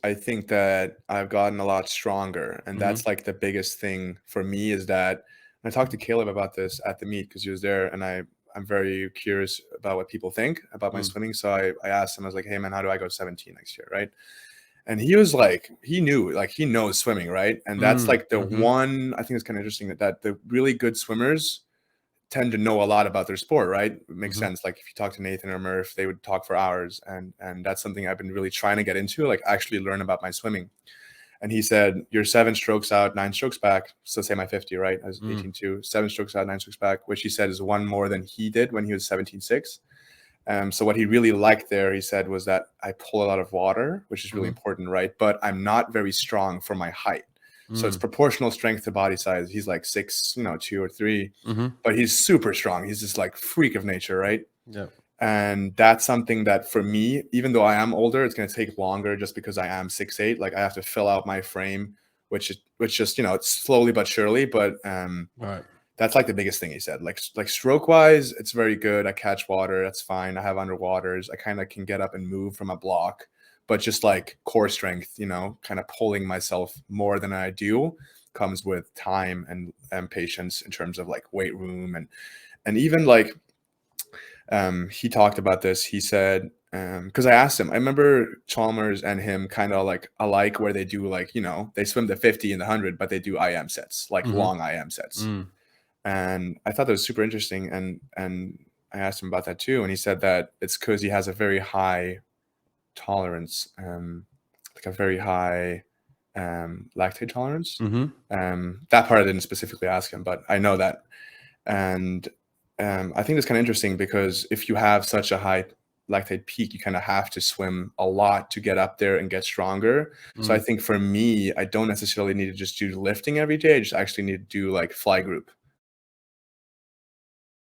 I think that I've gotten a lot stronger, and Mhm. that's like the biggest thing for me is that I talked to Caleb about this at the meet because he was there, and I'm very curious about what people think about my Mm. swimming. So I asked him, I was like, "Hey man, how do I go 17 next year?" Right? And he was like, he knew, like he knows swimming, right? And that's Mm. like the Mhm. one I think it's kind of interesting that the really good swimmers tend to know a lot about their sport, right? It makes Mhm. sense. Like if you talk to Nathan or Murph, they would talk for hours, and that's something I've been really trying to get into, like actually learn about my swimming. And he said, "You're 7 strokes out, 9 strokes back." So say my 50, right? I was Mm. 18.2, 7 strokes out, 9 strokes back, which he said is one more than he did when he was 17.6. So what he really liked there, he said, was that I pull a lot of water, which is really Mhm. important, right? But I'm not very strong for my height. So it's Mm. proportional strength to body size. He's like 6, 2 or 3, Mhm. but he's super strong. He's just like freak of nature, right? Yeah. And that's something that for me, even though I am older, it's going to take longer just because I am 6'8". Like I have to fill out my frame, which just, it's slowly but surely. But Right. that's like the biggest thing he said. Like stroke wise, it's very good. I catch water, that's fine. I have underwaters. I kind of can get up and move from a block, but just like core strength, kind of pulling myself more than I do comes with time and patience in terms of like weight room and even like he talked about this. He said, because I asked him, I remember Chalmers and him kind of like alike, where they do like, they swim the 50 and the 100, but they do IM sets, like Mhm. long IM sets. Mm. And I thought that was super interesting. And I asked him about that too. And he said that it's because he has a very high tolerance, like a very high lactate tolerance. Mhm. That part I didn't specifically ask him, but I know that. And I think it's kind of interesting because if you have such a high lactate peak, you kind of have to swim a lot to get up there and get stronger. So I Mm. think for me, I don't necessarily need to just do lifting every day. I just actually need to do like fly group.